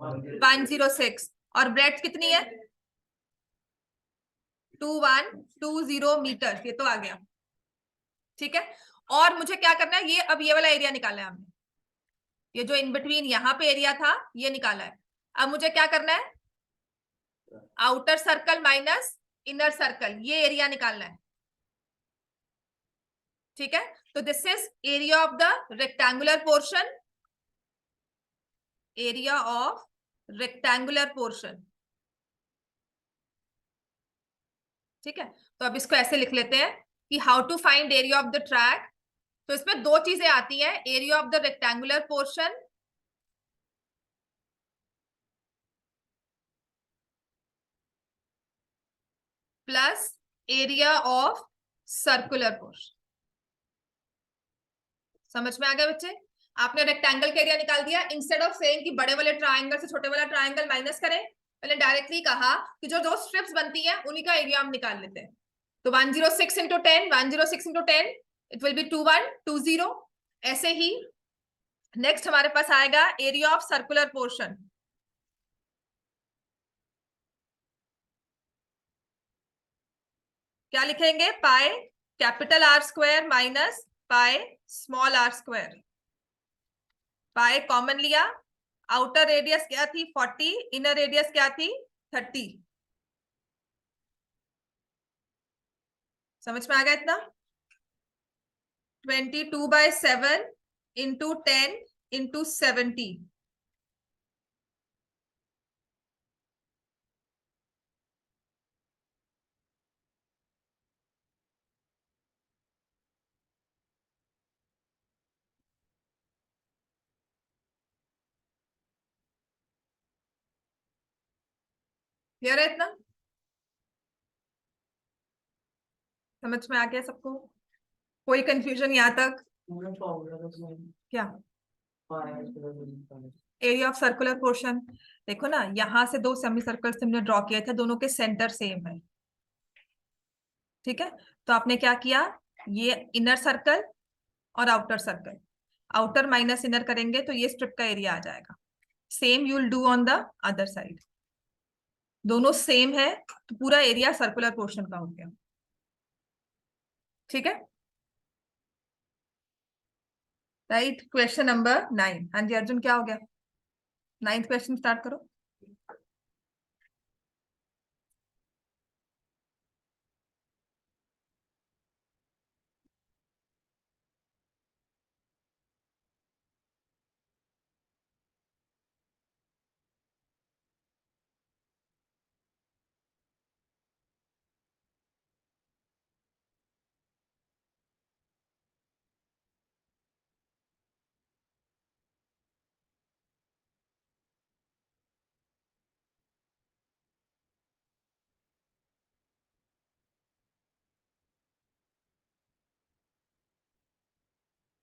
Speaker 1: 106 और ब्रेथ कितनी है 2120 मीटर। ये तो आ गया, ठीक है। और मुझे क्या करना है, ये अब ये वाला एरिया निकालना है हमने, ये जो इन बिटवीन यहां पे एरिया था ये निकाला है। अब मुझे क्या करना है, outer circle minus inner circle, ये एरिया निकालना है, ठीक है। तो this is area of the rectangular portion, area of rectangular portion, ठीक है। तो अब इसको ऐसे लिख लेते हैं कि how to find area of the track. तो इसमें दो चीजें आती हैं, area of the rectangular portion plus area of circular portion. समझ में आ गया बच्चे? आपने रेक्टेंगल का एरिया निकाल दिया, इंस्टेड ऑफ सेइंग कि बड़े वाले ट्रायंगल से छोटे वाला ट्रायंगल माइनस करें, मैंने डायरेक्टली कहा कि जो दो स्ट्रिप्स बनती हैं उन्हीं का एरिया हम निकाल लेते हैं। तो 106 into 10, 106 into 10 it will be 2120। ऐसे ही नेक्स्ट हमारे पास आएगा एरिया ऑफ सर्कुलर पोर्शन। क्या लिखेंगे, pi capital R square minus pi small r square. Pi common लिया, आउटर रेडियस क्या थी 40, इनर रेडियस क्या थी 30। समझ में आ गया इतना? 22/7 इंटू 10 इंटू 70। क्लियर है इतना? समझ में आ गया सबको? कोई कंफ्यूजन यहाँ तक? क्या एरिया ऑफ सर्कुलर पोर्शन, देखो ना यहां से दो सेमी सर्कल्स हमने ड्रॉ किए थे, दोनों के सेंटर सेम है, ठीक है। तो आपने क्या किया, ये इनर सर्कल और outer circle, outer minus inner करेंगे तो ये स्ट्रिप का एरिया आ जाएगा। Same you will do on the other side, दोनों सेम है तो पूरा एरिया सर्कुलर पोर्शन का हो गया, ठीक है। Right, question number 9। हाँ जी अर्जुन क्या हो गया, 9th क्वेश्चन स्टार्ट करो।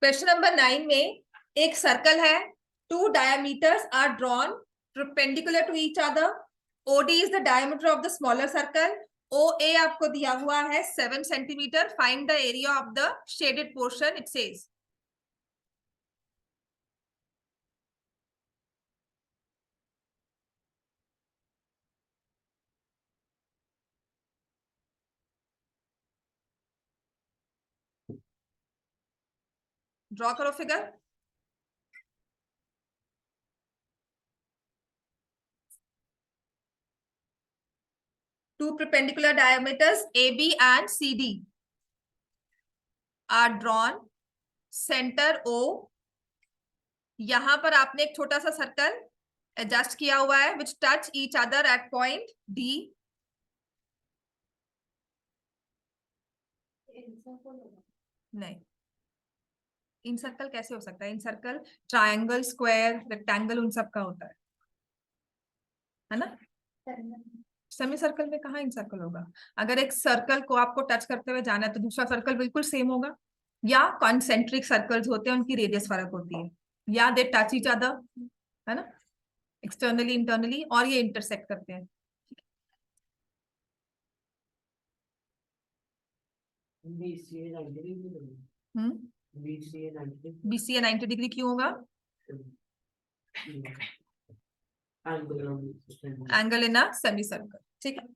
Speaker 1: क्वेश्चन नंबर 9 में एक सर्कल है, 2 diameters are drawn perpendicular to each other. OD is the diameter of the smaller circle. OA आपको दिया हुआ है 7 centimeter. Find the area of the shaded portion. It says. Draw करो figure. Two perpendicular diameters AB and CD are drawn. Center O. यहां पर आपने एक छोटा सा सर्कल एडजस्ट किया हुआ है, which touch each other at point D. नहीं, इन सर्कल कैसे हो सकता है? इन सर्कल ट्रायंगल, स्क्वायर, रेक्टेंगल उन सब का होता है ना? सेमी सर्कल में कहाँ इन सर्कल होगा? अगर एक सर्कल को आपको टच करते हुए जाना है तो दूसरा सर्कल बिल्कुल सेम होगा, या कॉन्सेंट्रिक सर्कल्स होते हैं, उनकी रेडियस फर्क होती है, या दे टच ईच अदर, है ना, एक्सटर्नली इंटरनली, और ये इंटरसेक्ट करते हैं। BCA 90 डिग्री क्यों होगा? Angle in a semi circle. ठीक है,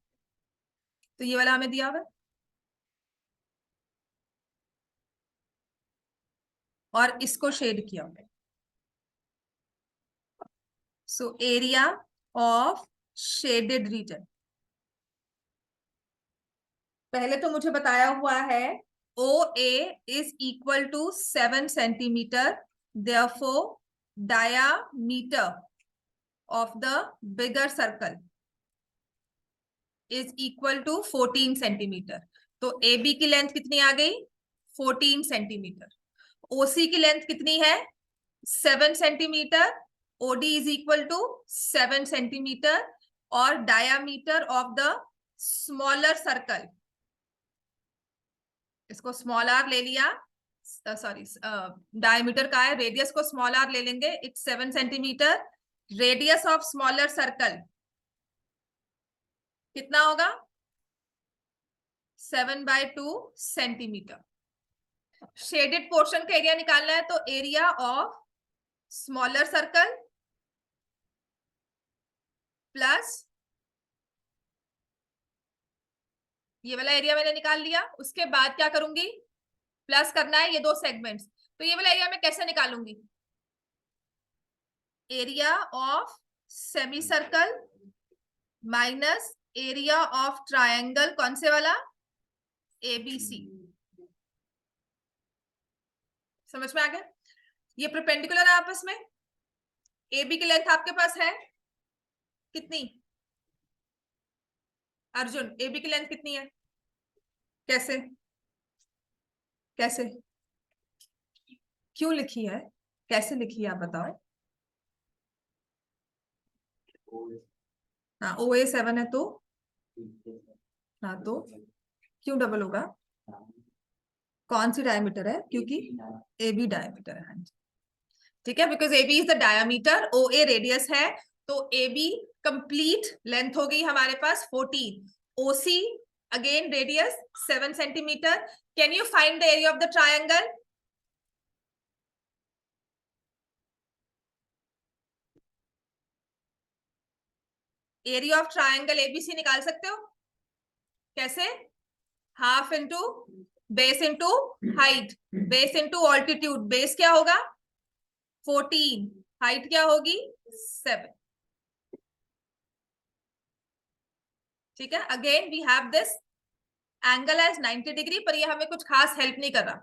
Speaker 1: तो ये वाला हमें दिया हुआ है, और इसको शेड किया हुआ है। So area of shaded reason, पहले तो मुझे बताया हुआ है OA is equal to 7 centimeter. Therefore, diameter of the bigger circle is equal to 14 centimeter. तो AB की लेंथ कितनी आ गई? 14 सेंटीमीटर। OC की लेंथ कितनी है? 7 centimetre. OD is equal to 7 centimetre, और diameter of the smaller circle, इसको small r ले लिया, सॉरी डायमीटर का है, रेडियस को स्मॉल आर ले लेंगे, it's 7 centimetre. Radius of smaller circle कितना होगा? 7/2 सेंटीमीटर। शेडेड पोर्शन का एरिया निकालना है, तो area of smaller circle plus ये वाला एरिया मैंने निकाल लिया। उसके बाद क्या करूंगी? प्लस करना है ये दो सेगमेंट्स, तो ये वाला एरिया मैं कैसे निकालूंगी? Area of semi circle minus area of triangle, कौन से वाला? ABC। समझ में आ गया? ये परपेंडिकुलर है आपस में। AB की लेंथ आपके पास है कितनी? अर्जुन, AB की लेंथ कितनी है? कैसे कैसे क्यों लिखी है? कैसे लिखी है आप बताओ। हाँ, OA 7 है तो, हाँ तो क्यों डबल होगा? कौन सी डायमीटर है? क्योंकि AB डायमीटर है। ठीक है, because AB is the diameter, OA radius है, तो AB कंप्लीट लेंथ हो गई हमारे पास 14, OC again radius 7 centimetre. Can you find the area of the triangle? Area of triangle ABC निकाल सकते हो कैसे? Half into base into height, base into altitude. Base क्या होगा? 14, हाइट क्या होगी? 7। ठीक है, again we have this angle as 90 degree, पर ये हमें कुछ खास हेल्प नहीं कर रहा।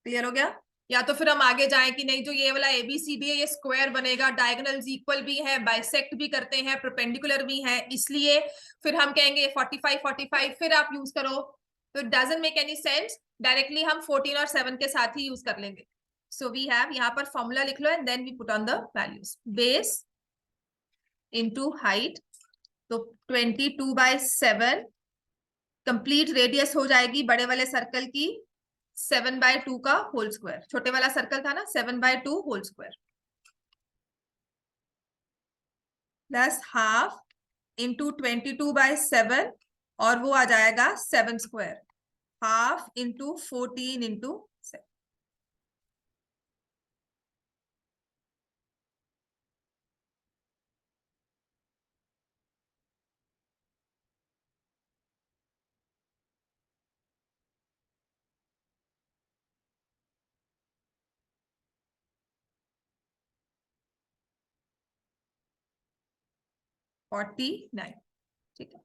Speaker 1: क्लियर हो गया? या तो फिर हम आगे जाएं कि नहीं, जो ये वाला ABCD है ये स्क्वायर बनेगा, डायगोनल्स इक्वल भी है, बाइसेक्ट भी करते हैं, परपेंडिकुलर भी है, इसलिए फिर हम कहेंगे 45 45 फिर आप यूज करो, तो it doesn't make any sense. Directly हम 14 और 7 के साथ ही यूज कर लेंगे। सो वी हैव, यहाँ पर फॉर्मूला लिख लो and then we put on the values. Base into height, तो 22/7 कंप्लीट रेडियस हो जाएगी बड़े वाले सर्कल की 7/2 का होल स्क्वायर, छोटे वाला सर्कल था ना, 7/2 whole square plus half into 22/7 और वो आ जाएगा 7 square, half into 14 into 7। Forty 49, ठीक है।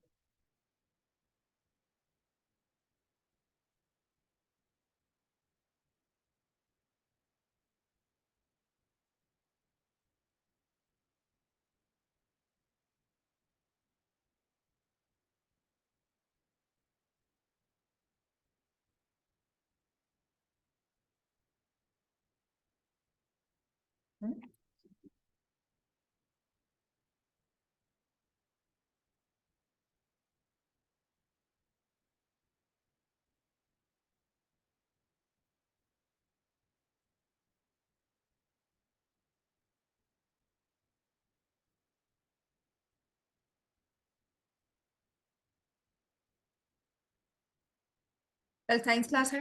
Speaker 1: कल साइंस क्लास है,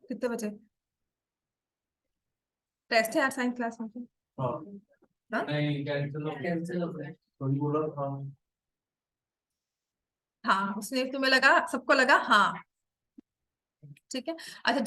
Speaker 1: कितने बजे टेस्ट है यार साइंस क्लास में?
Speaker 3: हाँ
Speaker 1: हाँ?
Speaker 3: नहीं कैंसिल हो गया कोई बोला था
Speaker 1: हाँ, उसने तुम्हें लगा, सबको लगा हाँ, ठीक है। अच्छा